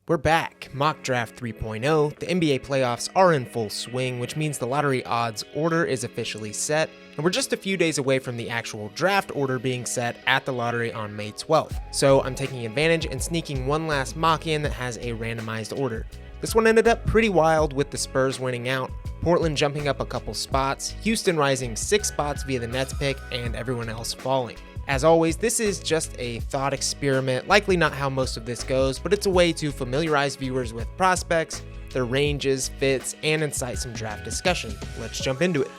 We're back. Mock Draft 3.0. The NBA playoffs are in full swing, which means the lottery odds order is officially set, and we're just a few days away from the actual draft order being set at the lottery on May 12th. So I'm taking advantage and sneaking one last mock in that has a randomized order. This one ended up pretty wild with the Spurs winning out, Portland jumping up a couple spots, Houston rising 6 spots via the Nets pick, and everyone else falling. As always, this is just a thought experiment, likely not how most of this goes, but it's a way to familiarize viewers with prospects, their ranges, fits, and incite some draft discussion. Let's jump into it.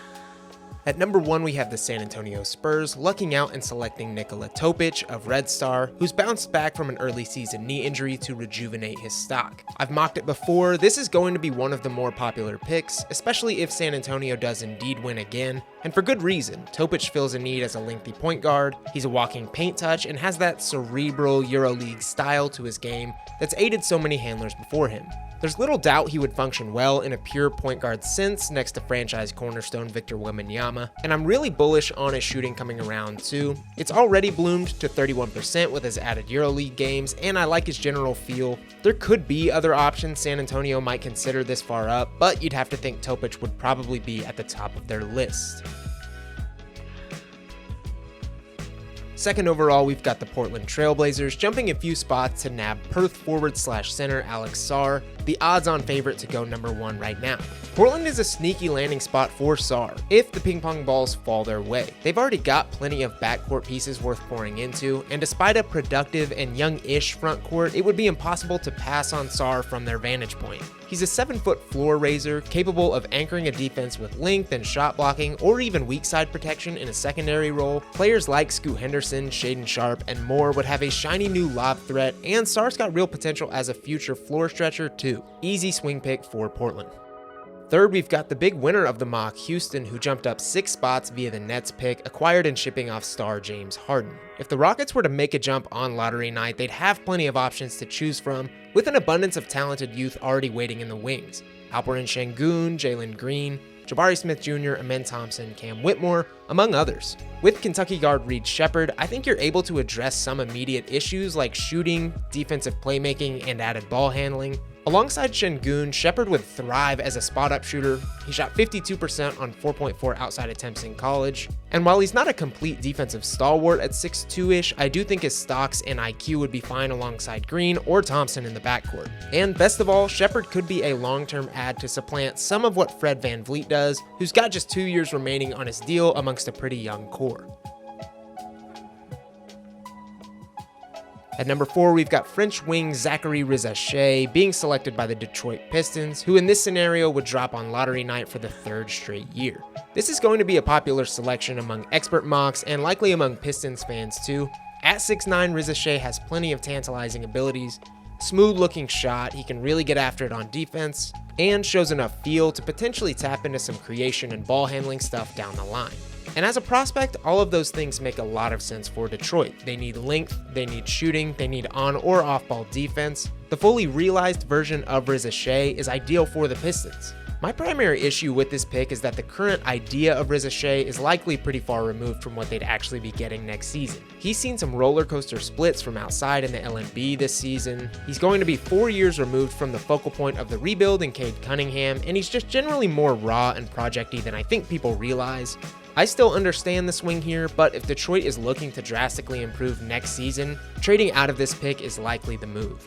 At number 1, we have the San Antonio Spurs, lucking out and selecting Nikola Topic of Red Star, who's bounced back from an early season knee injury to rejuvenate his stock. I've mocked it before, this is going to be one of the more popular picks, especially if San Antonio does indeed win again, and for good reason. Topic fills a need as a lengthy point guard, he's a walking paint touch, and has that cerebral EuroLeague style to his game that's aided so many handlers before him. There's little doubt he would function well in a pure point guard sense next to franchise cornerstone Victor Wembanyama, and I'm really bullish on his shooting coming around too. It's already bloomed to 31% with his added EuroLeague games, and I like his general feel. There could be other options San Antonio might consider this far up, but you'd have to think Topic would probably be at the top of their list. Second overall, we've got the Portland Trailblazers jumping a few spots to nab Perth forward/center Alex Sarr, the odds-on favorite to go number 1 right now. Portland is a sneaky landing spot for Sarr if the ping pong balls fall their way. They've already got plenty of backcourt pieces worth pouring into, and despite a productive and young-ish frontcourt, it would be impossible to pass on Sarr from their vantage point. He's a 7-foot floor raiser, capable of anchoring a defense with length and shot blocking, or even weak side protection in a secondary role. Players like Scoot Henderson, Shaedon Sharpe, and more would have a shiny new lob threat, and Sarr's got real potential as a future floor stretcher too. Easy swing pick for Portland. Third, we've got the big winner of the mock, Houston, who jumped up 6 spots via the Nets pick, acquired and shipping off star James Harden. If the Rockets were to make a jump on lottery night, they'd have plenty of options to choose from, with an abundance of talented youth already waiting in the wings. Alperen Sengun, Jalen Green, Jabari Smith Jr., Amen Thompson, Cam Whitmore, among others. With Kentucky guard Reed Sheppard, I think you're able to address some immediate issues like shooting, defensive playmaking, and added ball handling. Alongside Sengun, Sheppard would thrive as a spot-up shooter. He shot 52% on 4.4 outside attempts in college. And while he's not a complete defensive stalwart at 6'2"-ish, I do think his stocks and IQ would be fine alongside Green or Thompson in the backcourt. And best of all, Sheppard could be a long-term add to supplant some of what Fred VanVleet does, who's got just 2 years remaining on his deal amongst a pretty young core. At number 4, we've got French wing Zachary Rizachet being selected by the Detroit Pistons, who in this scenario would drop on lottery night for the 3rd straight year. This is going to be a popular selection among expert mocks and likely among Pistons fans too. At 6'9", Rizachet has plenty of tantalizing abilities, smooth looking shot, he can really get after it on defense, and shows enough feel to potentially tap into some creation and ball handling stuff down the line. And as a prospect, all of those things make a lot of sense for Detroit. They need length, they need shooting, they need on or off ball defense. The fully realized version of Rizachet is ideal for the Pistons. My primary issue with this pick is that the current idea of Rizachet is likely pretty far removed from what they'd actually be getting next season. He's seen some roller coaster splits from outside in the LNB this season. He's going to be 4 years removed from the focal point of the rebuild in Cade Cunningham, and he's just generally more raw and projecty than I think people realize. I still understand the swing here, but if Detroit is looking to drastically improve next season, trading out of this pick is likely the move.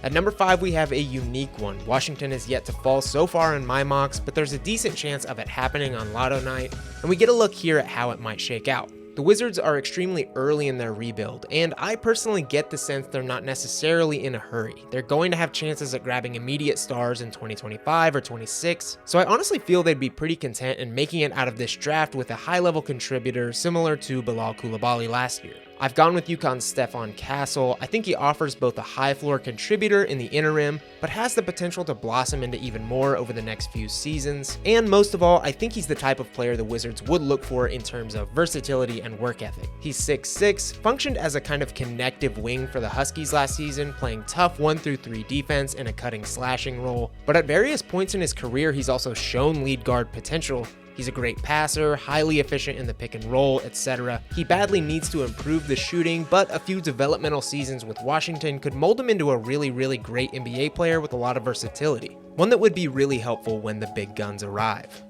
At number 5, we have a unique one. Washington is yet to fall so far in my mocks, but there's a decent chance of it happening on Lotto night, and we get a look here at how it might shake out. The Wizards are extremely early in their rebuild, and I personally get the sense they're not necessarily in a hurry. They're going to have chances at grabbing immediate stars in 2025 or 26, so I honestly feel they'd be pretty content in making it out of this draft with a high-level contributor similar to Bilal Coulibaly last year. I've gone with UConn's Stephon Castle. I think he offers both a high-floor contributor in the interim, but has the potential to blossom into even more over the next few seasons. And most of all, I think he's the type of player the Wizards would look for in terms of versatility and work ethic. He's 6'6", functioned as a kind of connective wing for the Huskies last season, playing tough 1-3 defense in a cutting slashing role, but at various points in his career he's also shown lead guard potential. He's He's a great passer, highly efficient in the pick and roll, etc. He badly needs to improve the shooting, but a few developmental seasons with Washington could mold him into a really great NBA player with a lot of versatility. One that would be really helpful when the big guns arrive.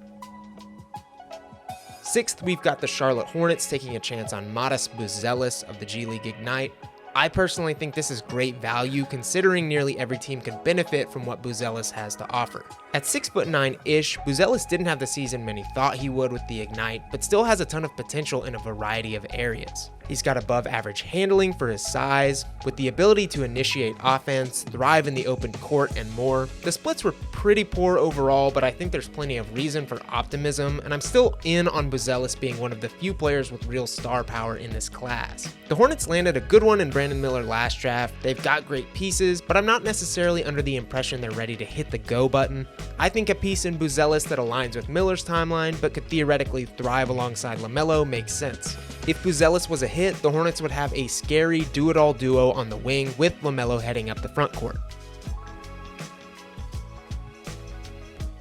Sixth, we've got the Charlotte Hornets taking a chance on Matas Buzelis of the G League Ignite. I personally think this is great value considering nearly every team could benefit from what Buzelis has to offer. At 6'9"-ish, Buzelis didn't have the season many thought he would with the Ignite, but still has a ton of potential in a variety of areas. He's got above average handling for his size, with the ability to initiate offense, thrive in the open court, and more. The splits were pretty poor overall, but I think there's plenty of reason for optimism, and I'm still in on Buzelis being one of the few players with real star power in this class. The Hornets landed a good one in Brandon Miller last draft. They've got great pieces, but I'm not necessarily under the impression they're ready to hit the go button. I think a piece in Buzelis that aligns with Miller's timeline, but could theoretically thrive alongside LaMelo makes sense. If Buzelis was a hit, the Hornets would have a scary do-it-all duo on the wing with LaMelo heading up the front court.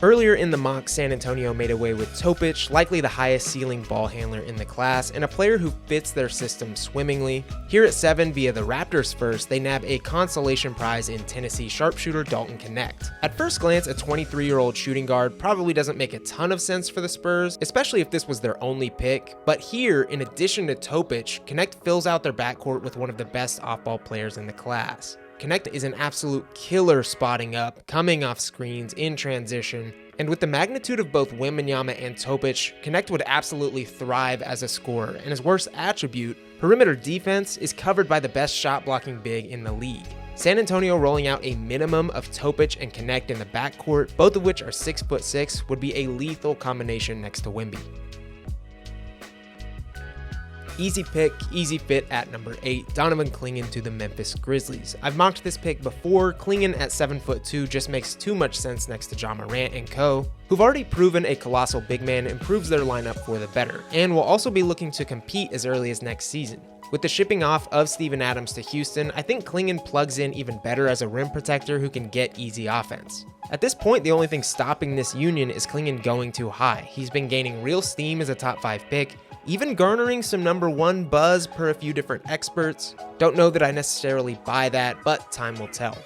Earlier in the mock, San Antonio made away with Topic, likely the highest ceiling ball handler in the class, and a player who fits their system swimmingly. Here at 7, via the Raptors first, they nab a consolation prize in Tennessee sharpshooter Dalton Knecht. At first glance, a 23-year-old shooting guard probably doesn't make a ton of sense for the Spurs, especially if this was their only pick, but here, in addition to Topic, Knecht fills out their backcourt with one of the best off-ball players in the class. Knecht is an absolute killer spotting up, coming off screens, in transition, and with the magnitude of both Wembanyama and Topic, Knecht would absolutely thrive as a scorer, and his worst attribute, perimeter defense, is covered by the best shot-blocking big in the league. San Antonio rolling out a minimum of Topic and Knecht in the backcourt, both of which are 6'6", would be a lethal combination next to Wemby. Easy pick, easy fit at number 8, Donovan Clingan to the Memphis Grizzlies. I've mocked this pick before. Clingan at 7'2" just makes too much sense next to Ja Morant and co., who've already proven a colossal big man improves their lineup for the better, and will also be looking to compete as early as next season. With the shipping off of Steven Adams to Houston, I think Clingan plugs in even better as a rim protector who can get easy offense. At this point, the only thing stopping this union is Clingan going too high. He's been gaining real steam as a top 5 pick, even garnering some number 1 buzz per a few different experts. Don't know that I necessarily buy that, but time will tell.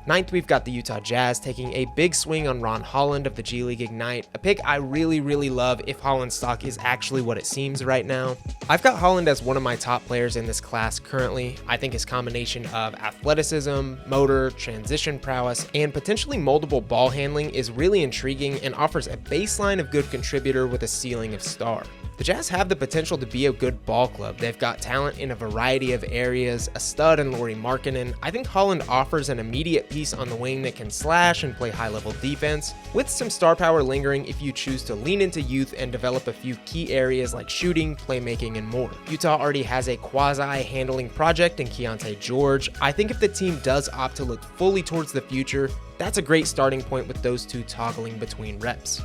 9th, we've got the Utah Jazz taking a big swing on Ron Holland of the G League Ignite, a pick I really love if Holland's stock is actually what it seems right now. I've got Holland as one of my top players in this class currently. I think his combination of athleticism, motor, transition prowess, and potentially moldable ball handling is really intriguing and offers a baseline of good contributor with a ceiling of star. The Jazz have the potential to be a good ball club. They've got talent in a variety of areas, a stud in Lauri Markkanen. I think Holland offers an immediate piece on the wing that can slash and play high-level defense, with some star power lingering if you choose to lean into youth and develop a few key areas like shooting, playmaking, and more. Utah already has a quasi-handling project in Keontae George. I think if the team does opt to look fully towards the future, that's a great starting point with those two toggling between reps.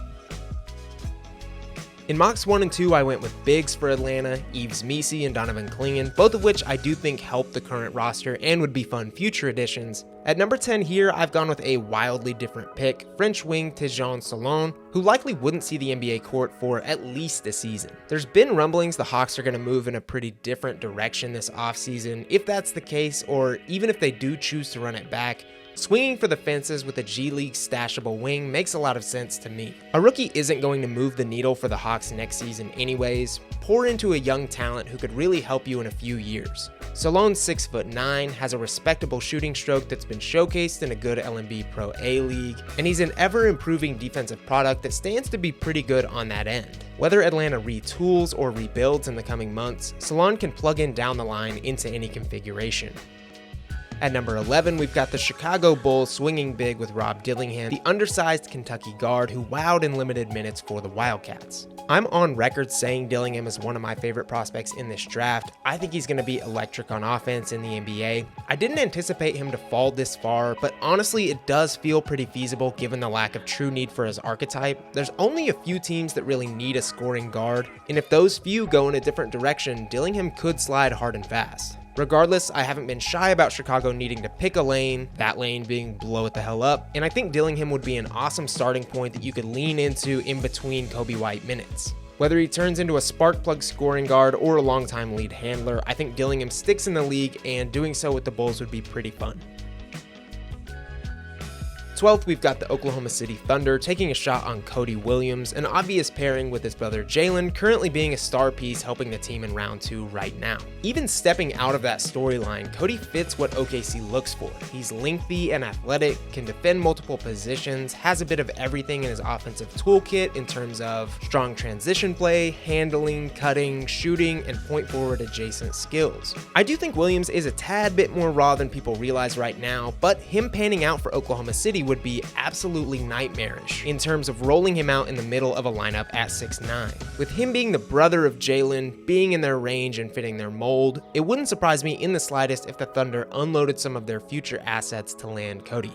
In mocks 1 and 2, I went with bigs for Atlanta, Yves Missi and Donovan Clingan, both of which I do think help the current roster and would be fun future additions. At number 10 here, I've gone with a wildly different pick, French wing Tidjane Salaün, who likely wouldn't see the NBA court for at least a season. There's been rumblings the Hawks are going to move in a pretty different direction this offseason. If that's the case, or even if they do choose to run it back, swinging for the fences with a G League stashable wing makes a lot of sense to me. A rookie isn't going to move the needle for the Hawks next season anyways. Pour into a young talent who could really help you in a few years. Salaün's 6'9", has a respectable shooting stroke that's been showcased in a good LNB Pro A League, and he's an ever-improving defensive product that stands to be pretty good on that end. Whether Atlanta retools or rebuilds in the coming months, Salaün can plug in down the line into any configuration. At number 11, we've got the Chicago Bulls swinging big with Rob Dillingham, the undersized Kentucky guard who wowed in limited minutes for the Wildcats. I'm on record saying Dillingham is one of my favorite prospects in this draft. I think he's going to be electric on offense in the NBA. I didn't anticipate him to fall this far, but honestly it does feel pretty feasible given the lack of true need for his archetype. There's only a few teams that really need a scoring guard, and if those few go in a different direction, Dillingham could slide hard and fast. Regardless, I haven't been shy about Chicago needing to pick a lane, that lane being blow it the hell up, and I think Dillingham would be an awesome starting point that you could lean into in between Kobe White minutes. Whether he turns into a spark plug scoring guard or a longtime lead handler, I think Dillingham sticks in the league, and doing so with the Bulls would be pretty fun. 12th, we've got the Oklahoma City Thunder taking a shot on Cody Williams, an obvious pairing with his brother Jalen, currently being a star piece helping the team in round 2 right now. Even stepping out of that storyline, Cody fits what OKC looks for. He's lengthy and athletic, can defend multiple positions, has a bit of everything in his offensive toolkit in terms of strong transition play, handling, cutting, shooting, and point forward adjacent skills. I do think Williams is a tad bit more raw than people realize right now, but him panning out for Oklahoma City would be absolutely nightmarish in terms of rolling him out in the middle of a lineup at 6'9". With him being the brother of Jalen, being in their range and fitting their mold, it wouldn't surprise me in the slightest if the Thunder unloaded some of their future assets to land Cody.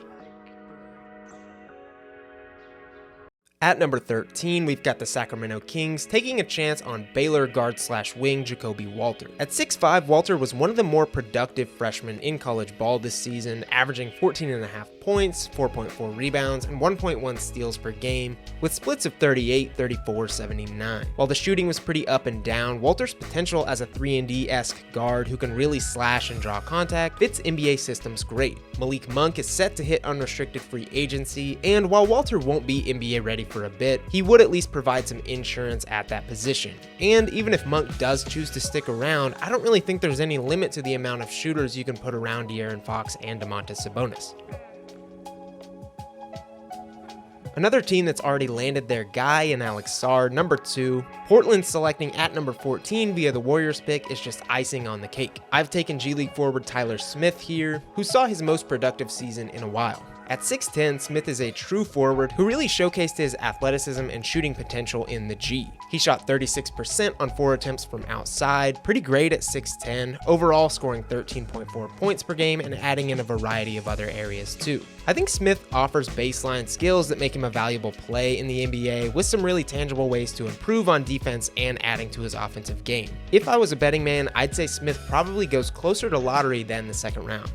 At number 13, we've got the Sacramento Kings taking a chance on Baylor guard/wing Jacoby Walter. At 6'5", Walter was one of the more productive freshmen in college ball this season, averaging 14.5 points, 4.4 rebounds, and 1.1 steals per game, with splits of 38, 34, 79. While the shooting was pretty up and down, Walter's potential as a 3-and-D-esque guard who can really slash and draw contact fits NBA systems great. Malik Monk is set to hit unrestricted free agency, and while Walter won't be NBA ready for a bit, he would at least provide some insurance at that position. And even if Monk does choose to stick around, I don't really think there's any limit to the amount of shooters you can put around De'Aaron Fox and Domantas Sabonis. Another team that's already landed their guy in Alex Sarr, number 2. Portland selecting at number 14 via the Warriors pick is just icing on the cake. I've taken G League forward Tyler Smith here, who saw his most productive season in a while. At 6'10", Smith is a true forward who really showcased his athleticism and shooting potential in the G. He shot 36% on 4 attempts from outside, pretty great at 6'10", overall scoring 13.4 points per game and adding in a variety of other areas too. I think Smith offers baseline skills that make him a valuable play in the NBA with some really tangible ways to improve on defense and adding to his offensive game. If I was a betting man, I'd say Smith probably goes closer to lottery than the second round.